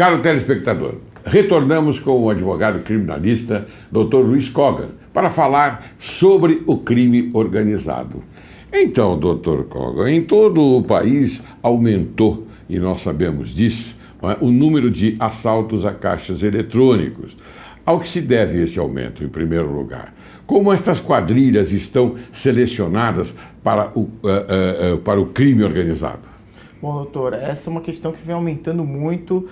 Caro telespectador, retornamos com o advogado criminalista Dr. Luiz Kogan para falar sobre o crime organizado. Então, Dr. Kogan, em todo o país aumentou, e nós sabemos disso, o número de assaltos a caixas eletrônicos. Ao que se deve esse aumento, em primeiro lugar? Como estas quadrilhas estão selecionadas para o crime organizado? Bom, doutor, essa é uma questão que vem aumentando muito.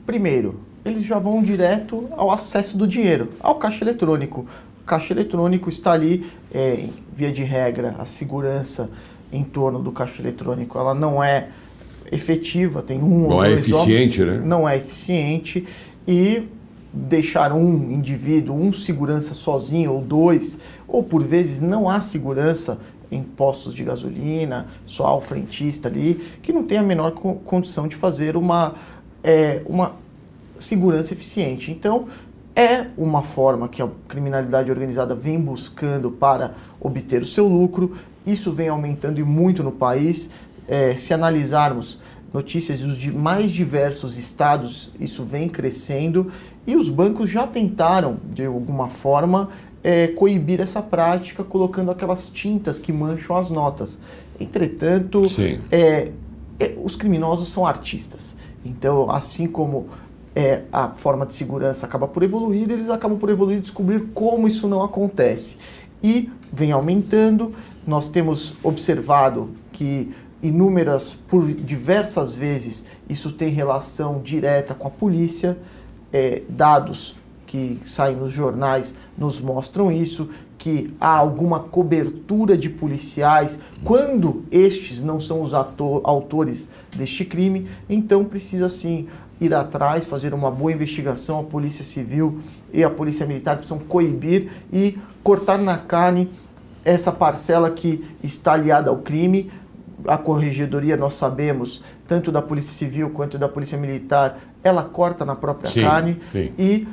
Primeiro, eles já vão direto ao acesso do dinheiro, ao caixa eletrônico. O caixa eletrônico está ali, via de regra, a segurança em torno do caixa eletrônico, ela não é efetiva, tem não é eficiente, né? Não é eficiente, e deixar um indivíduo, um segurança sozinho, ou dois, ou por vezes não há segurança em postos de gasolina, só há o frentista ali, que não tem a menor condição de fazer uma segurança eficiente. Então, é uma forma que a criminalidade organizada vem buscando para obter o seu lucro. Isso vem aumentando e muito no país. Se analisarmos notícias dos mais diversos estados, isso vem crescendo, e os bancos já tentaram, de alguma forma, coibir essa prática, colocando aquelas tintas que mancham as notas. Entretanto, os criminosos são artistas. Então, assim como a forma de segurança acaba por evoluir, eles acabam por evoluir e descobrir como isso não acontece. E vem aumentando. Nós temos observado que por diversas vezes, isso tem relação direta com a polícia. Dados que saem nos jornais nos mostram isso, que há alguma cobertura de policiais quando estes não são os autores deste crime. Então precisa sim ir atrás, fazer uma boa investigação. A Polícia Civil e a Polícia Militar precisam coibir e cortar na carne essa parcela que está aliada ao crime. A corregedoria, nós sabemos, tanto da Polícia Civil quanto da Polícia Militar, ela corta na própria carne. E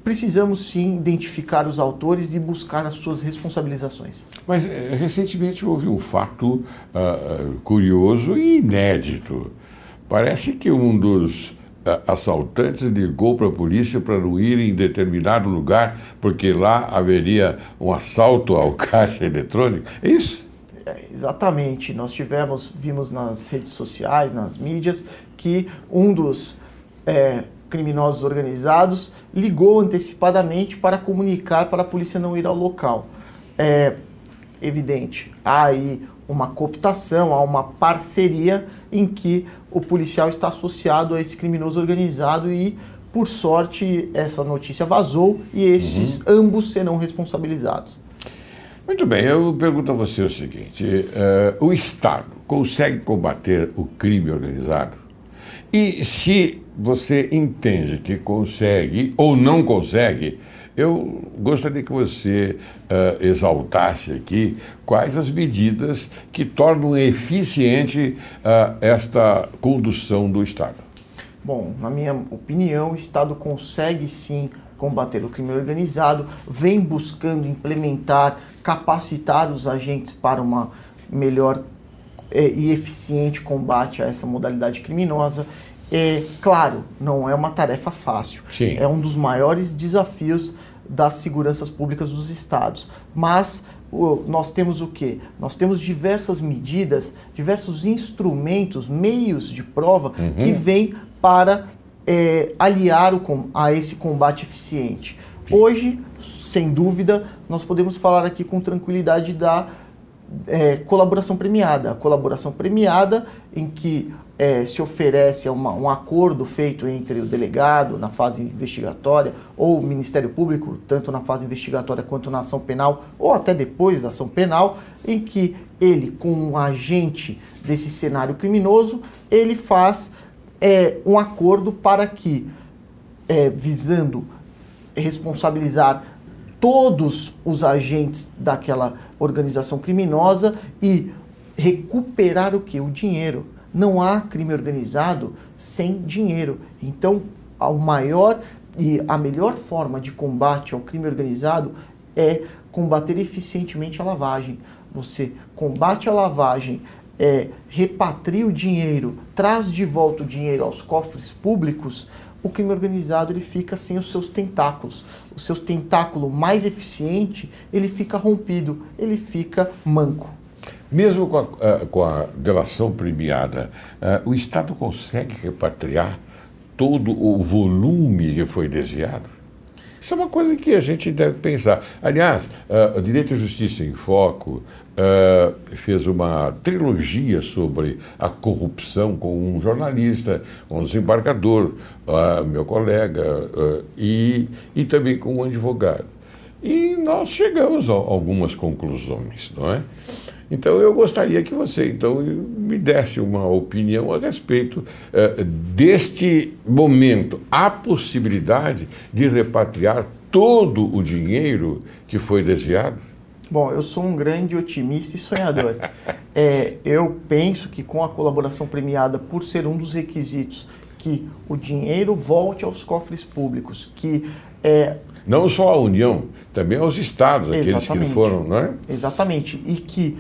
precisamos sim identificar os autores e buscar as suas responsabilizações. Mas recentemente houve um fato curioso e inédito. Parece que um dos assaltantes ligou para a polícia para não ir em determinado lugar, porque lá haveria um assalto ao caixa eletrônico. É isso? Exatamente. Nós vimos nas redes sociais, nas mídias, que um dos criminosos organizados ligou antecipadamente para comunicar para a polícia não ir ao local. É evidente, há aí uma cooptação, há uma parceria em que o policial está associado a esse criminoso organizado e, por sorte, essa notícia vazou e esses ambos serão responsabilizados. Muito bem, eu pergunto a você o seguinte, o Estado consegue combater o crime organizado? E se você entende que consegue ou não consegue, eu gostaria que você exaltasse aqui quais as medidas que tornam eficiente esta condução do Estado. Bom, na minha opinião, o Estado consegue sim combater o crime organizado, vem buscando implementar, capacitar os agentes para uma melhor e eficiente combate a essa modalidade criminosa. Claro, não é uma tarefa fácil. Sim. É um dos maiores desafios das seguranças públicas dos estados. Mas nós temos o quê? Nós temos diversas medidas, diversos instrumentos, meios de prova que vêm para aliar a esse combate eficiente. Hoje, sem dúvida, nós podemos falar aqui com tranquilidade da colaboração premiada. A colaboração premiada em que se oferece um acordo feito entre o delegado na fase investigatória ou o Ministério Público, tanto na fase investigatória quanto na ação penal, ou até depois da ação penal, em que ele, com um agente desse cenário criminoso, ele faz um acordo para que, visando responsabilizar todos os agentes daquela organização criminosa e recuperar o quê? O dinheiro. Não há crime organizado sem dinheiro. Então, a melhor forma de combate ao crime organizado é combater eficientemente a lavagem. Você combate a lavagem repatria o dinheiro, traz de volta o dinheiro aos cofres públicos, o crime organizado ele fica sem os seus tentáculos. O seu tentáculo mais eficiente, ele fica rompido, ele fica manco. Mesmo com a delação premiada, o Estado consegue repatriar todo o volume que foi desviado? Isso é uma coisa que a gente deve pensar. Aliás, o Direito e Justiça em Foco fez uma trilogia sobre a corrupção com um jornalista, um desembargador, meu colega, e também com um advogado. E nós chegamos a algumas conclusões, não é? Então, eu gostaria que você, então, me desse uma opinião a respeito deste momento. Há possibilidade de repatriar todo o dinheiro que foi desviado? Bom, eu sou um grande otimista e sonhador. Eu penso que com a colaboração premiada, por ser um dos requisitos, que o dinheiro volte aos cofres públicos, que... Não só à União, também aos estados, aqueles Exatamente. que foram, não é? Exatamente. E que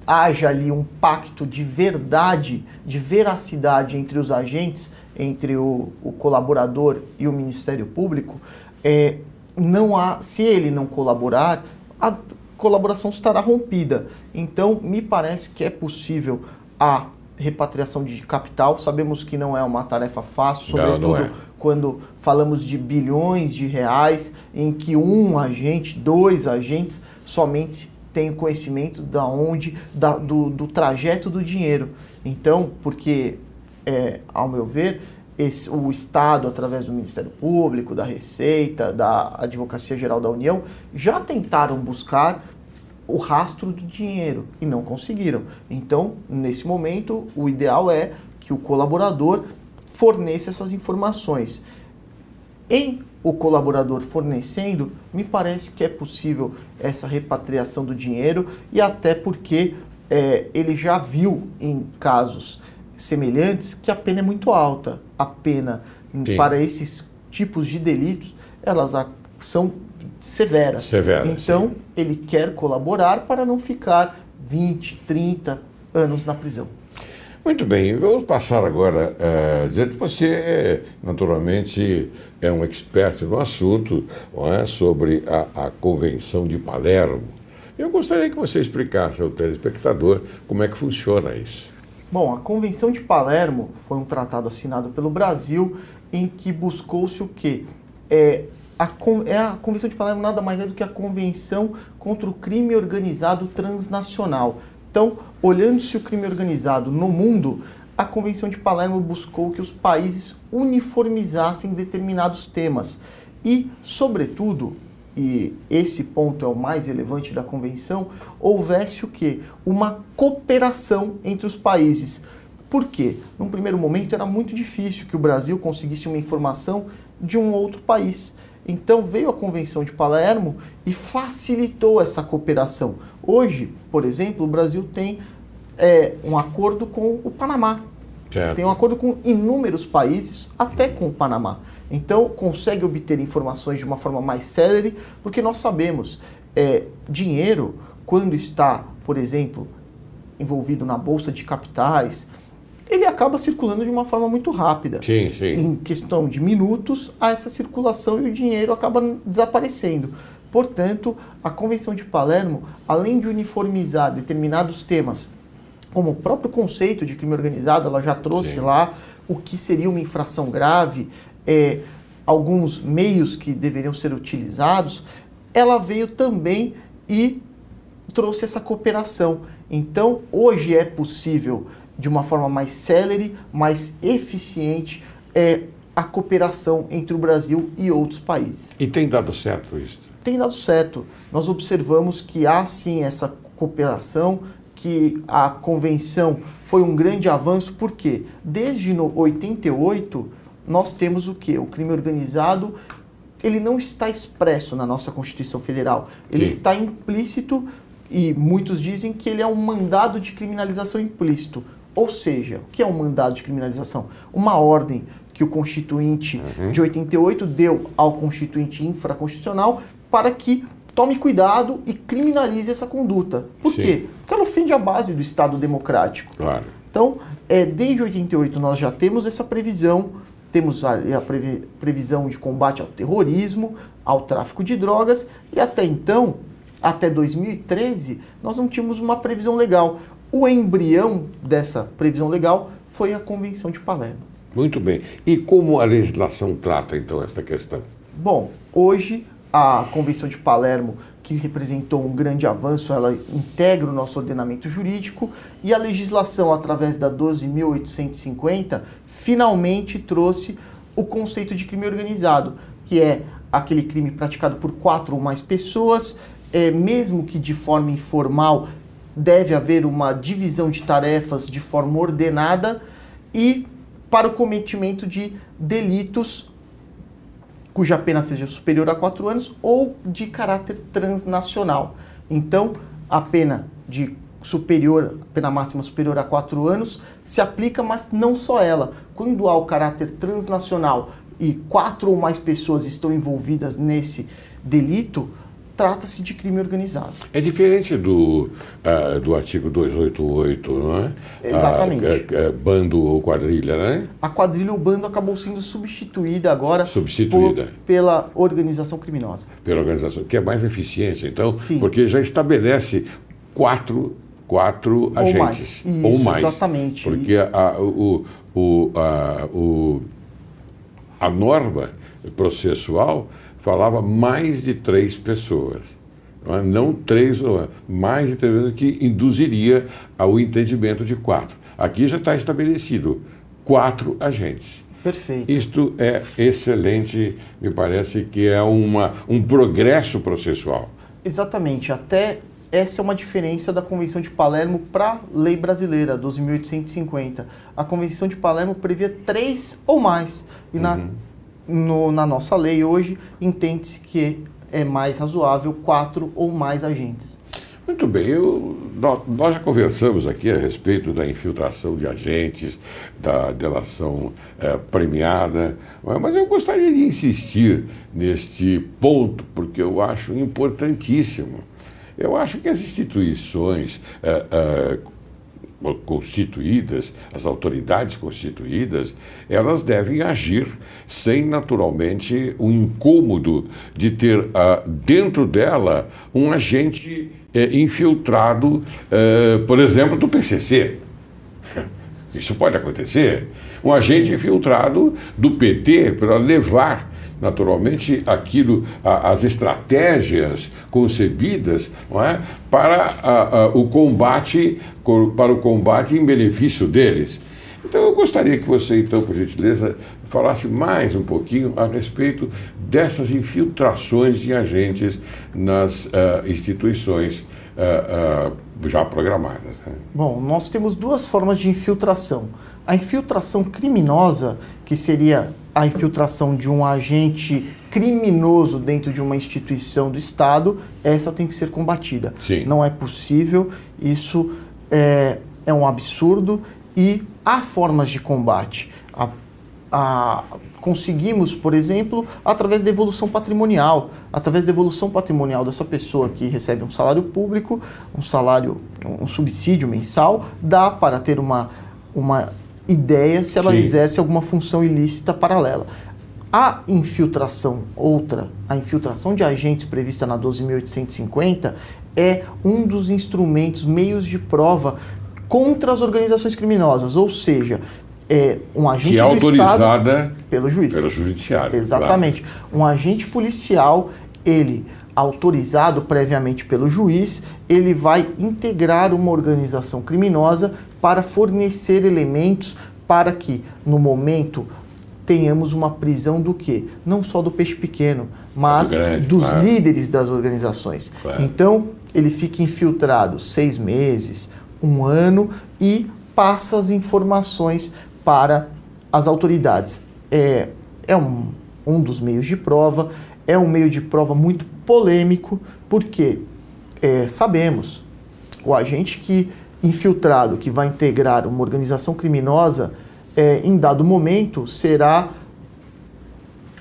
haja ali um pacto de verdade, de veracidade entre os agentes, entre o colaborador e o Ministério Público. Se ele não colaborar, a colaboração estará rompida. Então, me parece que é possível a repatriação de capital. Sabemos que não é uma tarefa fácil, sobretudo quando falamos de bilhões de reais, em que um agente, dois agentes, somente tem conhecimento do trajeto do dinheiro. Então, porque, ao meu ver, o Estado, através do Ministério Público, da Receita, da Advocacia Geral da União, já tentaram buscar o rastro do dinheiro e não conseguiram. Então, nesse momento, o ideal é que o colaborador forneça essas informações. O colaborador fornecendo, me parece que é possível essa repatriação do dinheiro, e até porque ele já viu em casos semelhantes que a pena é muito alta. A pena para esses tipos de delitos, elas são severas. Então, ele quer colaborar para não ficar 20, 30 anos na prisão. Muito bem, vamos passar agora a dizer que você, naturalmente, é um expert no assunto, não é, sobre a Convenção de Palermo. Eu gostaria que você explicasse ao telespectador como é que funciona isso. Bom, a Convenção de Palermo foi um tratado assinado pelo Brasil em que buscou-se o quê? A Convenção de Palermo nada mais é do que a Convenção contra o Crime Organizado Transnacional. Então, olhando-se o crime organizado no mundo, a Convenção de Palermo buscou que os países uniformizassem determinados temas e, sobretudo, e esse ponto é o mais relevante da Convenção, houvesse o quê? Uma cooperação entre os países. Por quê? Num primeiro momento era muito difícil que o Brasil conseguisse uma informação de um outro país. Então veio a Convenção de Palermo e facilitou essa cooperação. Hoje, por exemplo, o Brasil tem um acordo com o Panamá. Certo. Tem um acordo com inúmeros países, até com o Panamá. Então consegue obter informações de uma forma mais célere, porque nós sabemos, dinheiro, quando está, por exemplo, envolvido na Bolsa de Capitais, ele acaba circulando de uma forma muito rápida. Sim, sim. Em questão de minutos, há essa circulação e o dinheiro acaba desaparecendo. Portanto, a Convenção de Palermo, além de uniformizar determinados temas, como o próprio conceito de crime organizado, ela já trouxe lá o que seria uma infração grave, alguns meios que deveriam ser utilizados, ela veio também e trouxe essa cooperação. Então, hoje é possível, de uma forma mais célere, mais eficiente, a cooperação entre o Brasil e outros países. E tem dado certo isso? Tem dado certo. Nós observamos que há sim essa cooperação, que a convenção foi um grande avanço, porque desde 88 nós temos o quê? O crime organizado, ele não está expresso na nossa Constituição Federal, ele está implícito, e muitos dizem que ele é um mandado de criminalização implícito. Ou seja, o que é um mandado de criminalização? Uma ordem que o Constituinte de 88 deu ao Constituinte infraconstitucional para que tome cuidado e criminalize essa conduta. Por Sim. quê? Porque ela ofende a base do Estado democrático. Claro. Então, desde 88 nós já temos essa previsão, temos a previsão de combate ao terrorismo, ao tráfico de drogas, e até então, até 2013, nós não tínhamos uma previsão legal. O embrião dessa previsão legal foi a Convenção de Palermo. Muito bem. E como a legislação trata, então, essa questão? Bom, hoje a Convenção de Palermo, que representou um grande avanço, ela integra o nosso ordenamento jurídico, e a legislação, através da 12.850, finalmente trouxe o conceito de crime organizado, que é aquele crime praticado por 4 ou mais pessoas, mesmo que de forma informal, deve haver uma divisão de tarefas de forma ordenada, e para o cometimento de delitos cuja pena seja superior a 4 anos ou de caráter transnacional. Então, a pena máxima superior a 4 anos se aplica, mas não só ela. Quando há o caráter transnacional e 4 ou mais pessoas estão envolvidas nesse delito, trata-se de crime organizado. É diferente do artigo 288, não é? Exatamente. Bando ou quadrilha, né? A quadrilha ou bando acabou sendo substituída agora pela organização criminosa. Pela organização, que é mais eficiente, então, Sim. porque já estabelece quatro agentes. Mais. Ou mais. Exatamente. Porque a norma processual falava mais de 3 pessoas. Não 3 ou mais de 3 pessoas, que induziria ao entendimento de 4. Aqui já está estabelecido 4 agentes. Perfeito. Isto é excelente, me parece que é um progresso processual. Exatamente. Até essa é uma diferença da Convenção de Palermo para a lei brasileira, 12.850. A Convenção de Palermo previa 3 ou mais. E na nossa lei hoje, entende-se que é mais razoável 4 ou mais agentes. Muito bem, nós já conversamos aqui a respeito da infiltração de agentes, da delação premiada, mas eu gostaria de insistir neste ponto, porque eu acho importantíssimo. Eu acho que as instituições constituídas, as autoridades constituídas, elas devem agir sem, naturalmente, o incômodo de ter dentro dela um agente infiltrado, por exemplo, do PCC. Isso pode acontecer. Um agente infiltrado do PT para levar, naturalmente, as estratégias concebidas, não é, para o combate em benefício deles. Então eu gostaria que você, então, por gentileza, falasse mais um pouquinho a respeito dessas infiltrações de agentes nas instituições já programadas, né? Bom, nós temos 2 formas de infiltração. A infiltração criminosa, que seria a infiltração de um agente criminoso dentro de uma instituição do Estado, essa tem que ser combatida. Sim. Não é possível, isso é um absurdo, e há formas de combate. Conseguimos, por exemplo, através da evolução patrimonial. Através da evolução patrimonial dessa pessoa que recebe um salário público, um subsídio mensal, dá para ter uma ideia se ela exerce alguma função ilícita paralela. A infiltração de agentes prevista na 12.850 é um dos instrumentos, meios de prova contra as organizações criminosas, ou seja, um agente que é autorizada Estado, pelo juiz. Pelo judiciário. Exatamente. Claro. Um agente policial, ele, autorizado previamente pelo juiz, ele vai integrar uma organização criminosa para fornecer elementos para que, no momento, tenhamos uma prisão do quê? Não só do peixe pequeno, mas dos líderes das organizações. Claro. Então, ele fica infiltrado 6 meses, 1 ano e passa as informações para as autoridades. É um dos meios de prova, é um meio de prova muito polêmico, porque sabemos, o agente infiltrado que vai integrar uma organização criminosa, em dado momento, será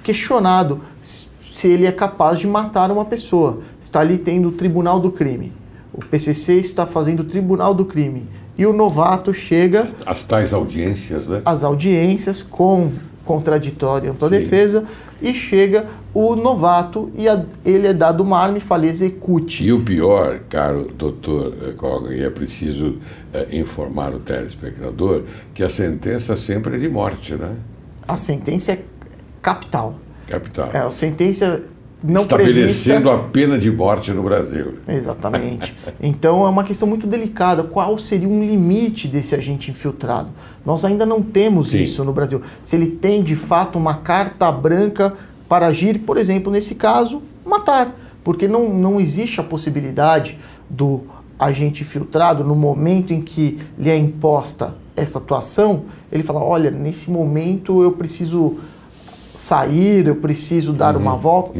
questionado se se ele é capaz de matar uma pessoa. Está ali tendo o tribunal do crime. O PCC está fazendo o tribunal do crime. E o novato chega... As tais audiências, né? As audiências com contraditório e ampla defesa, e chega o novato e ele é dado uma arma e fala, execute. E o pior, caro doutor Kogan, e é preciso informar o telespectador, que a sentença sempre é de morte, né? A sentença é capital. Capital. A sentença não estabelecendo prevista... a pena de morte no Brasil. Exatamente. Então é uma questão muito delicada. Qual seria um limite desse agente infiltrado? Nós ainda não temos isso no Brasil. Se ele tem de fato uma carta branca para agir, por exemplo, nesse caso, matar. Porque não existe a possibilidade do agente infiltrado, no momento em que lhe é imposta essa atuação, ele fala, olha, nesse momento eu preciso sair, eu preciso dar uma volta.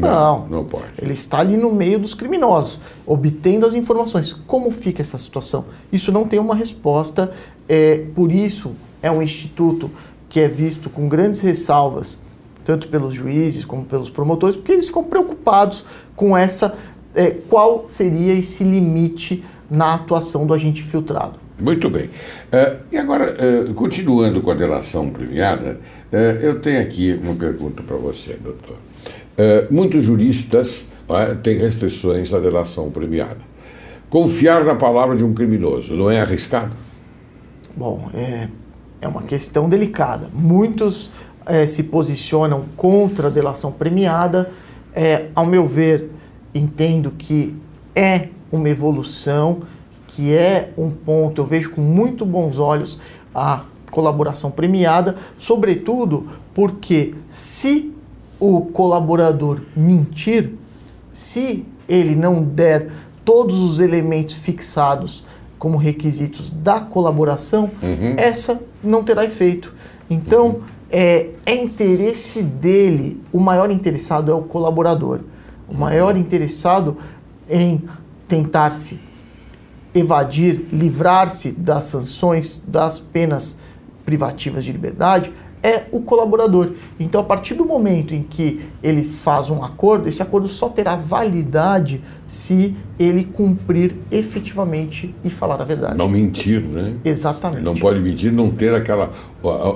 Não pode. Ele está ali no meio dos criminosos, obtendo as informações. Como fica essa situação? Isso não tem uma resposta, por isso é um instituto que é visto com grandes ressalvas, tanto pelos juízes como pelos promotores, porque eles ficam preocupados com essa, qual seria esse limite na atuação do agente infiltrado. Muito bem. E agora, continuando com a delação premiada, eu tenho aqui uma pergunta para você, doutor. Muitos juristas têm restrições à delação premiada. Confiar na palavra de um criminoso não é arriscado? Bom, é uma questão delicada. Muitos se posicionam contra a delação premiada. Ao meu ver, entendo que é uma evolução, que é um ponto, eu vejo com muito bons olhos a colaboração premiada, sobretudo porque se o colaborador mentir, se ele não der todos os elementos fixados como requisitos da colaboração, essa não terá efeito. Então, é interesse dele, o maior interessado é o colaborador. O maior interessado em tentar se evadir, livrar-se das sanções, das penas privativas de liberdade, é o colaborador. Então, a partir do momento em que ele faz um acordo, esse acordo só terá validade se ele cumprir efetivamente e falar a verdade. Não mentir, né? Exatamente. Não pode mentir, não ter aquela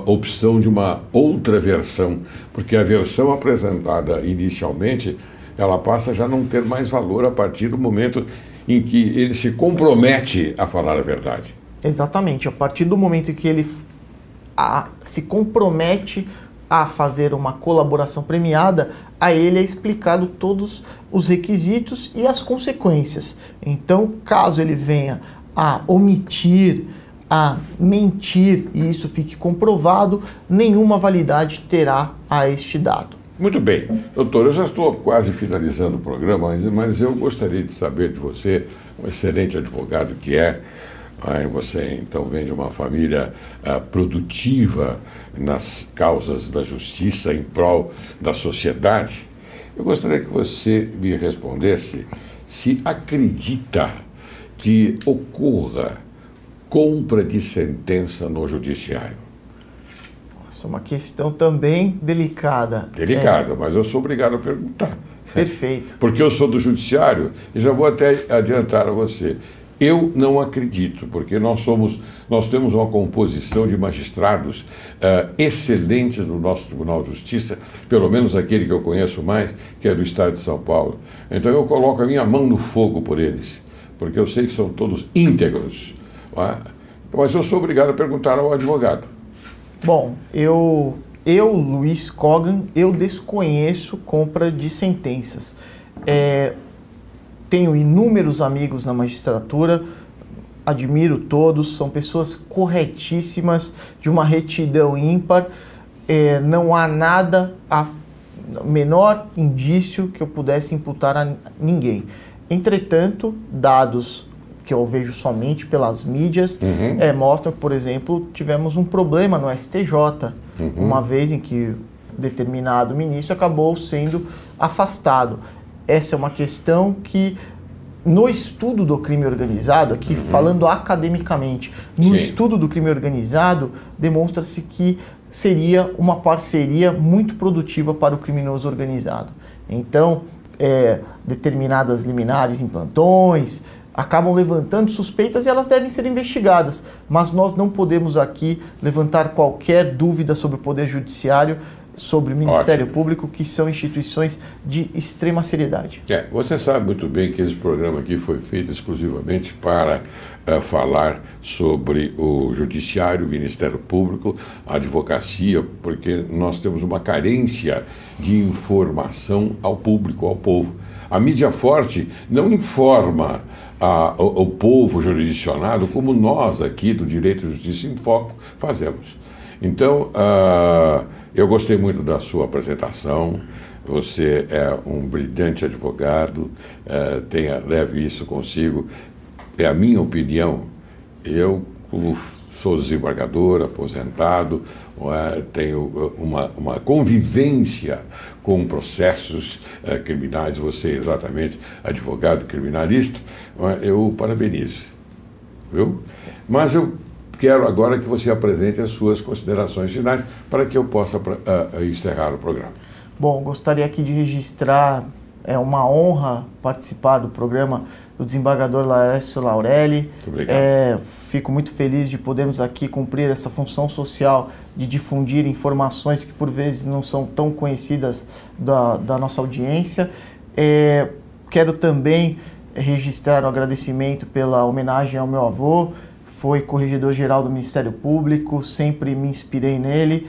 opção de uma outra versão, porque a versão apresentada inicialmente, ela passa a já não ter mais valor a partir do momento em que ele se compromete a falar a verdade. Exatamente. A partir do momento em que ele se compromete a fazer uma colaboração premiada, a ele é explicado todos os requisitos e as consequências. Então, caso ele venha a omitir, a mentir, e isso fique comprovado, nenhuma validade terá a este dado. Muito bem. Doutor, eu já estou quase finalizando o programa, mas eu gostaria de saber de você, um excelente advogado que é, você então vem de uma família produtiva nas causas da justiça em prol da sociedade. Eu gostaria que você me respondesse se acredita que ocorra compra de sentença no judiciário. Isso é uma questão também delicada. Delicada, mas eu sou obrigado a perguntar. Perfeito. Porque eu sou do judiciário e já vou até adiantar a você. Eu não acredito, porque nós temos uma composição de magistrados excelentes no nosso Tribunal de Justiça, pelo menos aquele que eu conheço mais, que é do Estado de São Paulo. Então eu coloco a minha mão no fogo por eles, porque eu sei que são todos íntegros. Mas eu sou obrigado a perguntar ao advogado. Bom, eu Luiz Kogan, eu desconheço compra de sentenças. Tenho inúmeros amigos na magistratura, admiro todos, são pessoas corretíssimas, de uma retidão ímpar, não há nada, menor indício que eu pudesse imputar a ninguém. Entretanto, dados que eu vejo somente pelas mídias, mostram que, por exemplo, tivemos um problema no STJ, uma vez em que determinado ministro acabou sendo afastado. Essa é uma questão que, no estudo do crime organizado, aqui falando academicamente, no estudo do crime organizado, demonstra-se que seria uma parceria muito produtiva para o criminoso organizado. Então, determinadas liminares em plantões acabam levantando suspeitas e elas devem ser investigadas. Mas nós não podemos aqui levantar qualquer dúvida sobre o Poder Judiciário, sobre o Ministério Público, que são instituições de extrema seriedade. Você sabe muito bem que esse programa aqui foi feito exclusivamente para falar sobre o Judiciário, o Ministério Público, a advocacia, porque nós temos uma carência de informação ao público, ao povo. A mídia forte não informa o povo jurisdicionado como nós aqui do Direito e Justiça em Foco fazemos. Então, eu gostei muito da sua apresentação. Você é um brilhante advogado, leve isso consigo. É a minha opinião. Eu, como sou desembargador, aposentado, tenho uma convivência com processos criminais, você exatamente advogado criminalista, eu parabenizo, viu? Mas eu quero agora que você apresente as suas considerações finais para que eu possa encerrar o programa. Bom, gostaria aqui de registrar, é uma honra participar do programa do desembargador Laércio Laurelli. Muito obrigado. Fico muito feliz de podermos aqui cumprir essa função social de difundir informações que por vezes não são tão conhecidas da nossa audiência. Quero também registrar o agradecimento pela homenagem ao meu avô. Foi corregedor-geral do Ministério Público, sempre me inspirei nele.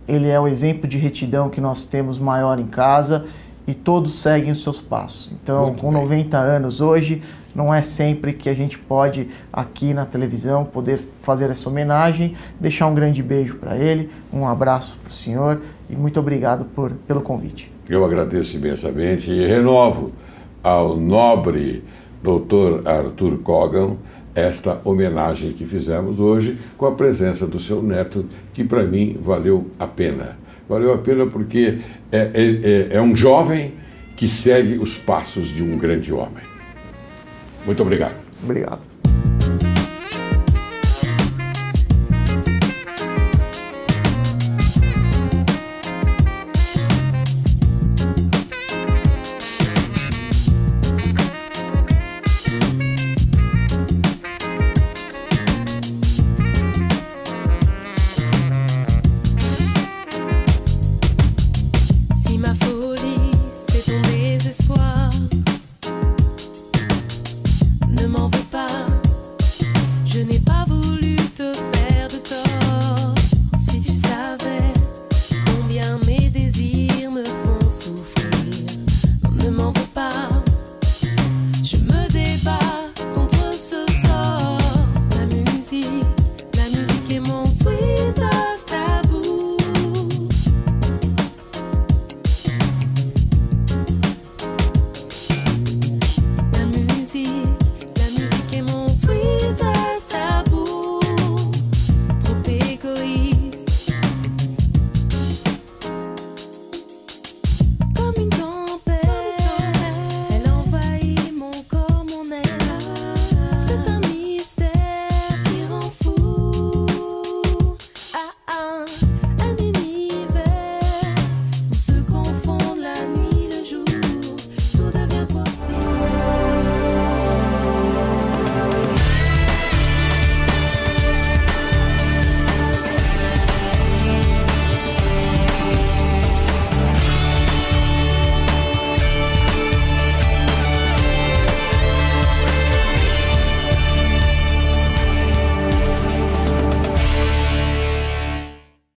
Ele é o exemplo de retidão que nós temos maior em casa e todos seguem os seus passos. Então, com 90 anos hoje, não é sempre que a gente pode, aqui na televisão, poder fazer essa homenagem. Deixar um grande beijo para ele, um abraço para o senhor e muito obrigado pelo convite. Eu agradeço imensamente e renovo ao nobre Dr. Arthur Kogan esta homenagem que fizemos hoje com a presença do seu neto, que para mim valeu a pena. Valeu a pena porque é um jovem que segue os passos de um grande homem. Muito obrigado. Obrigado.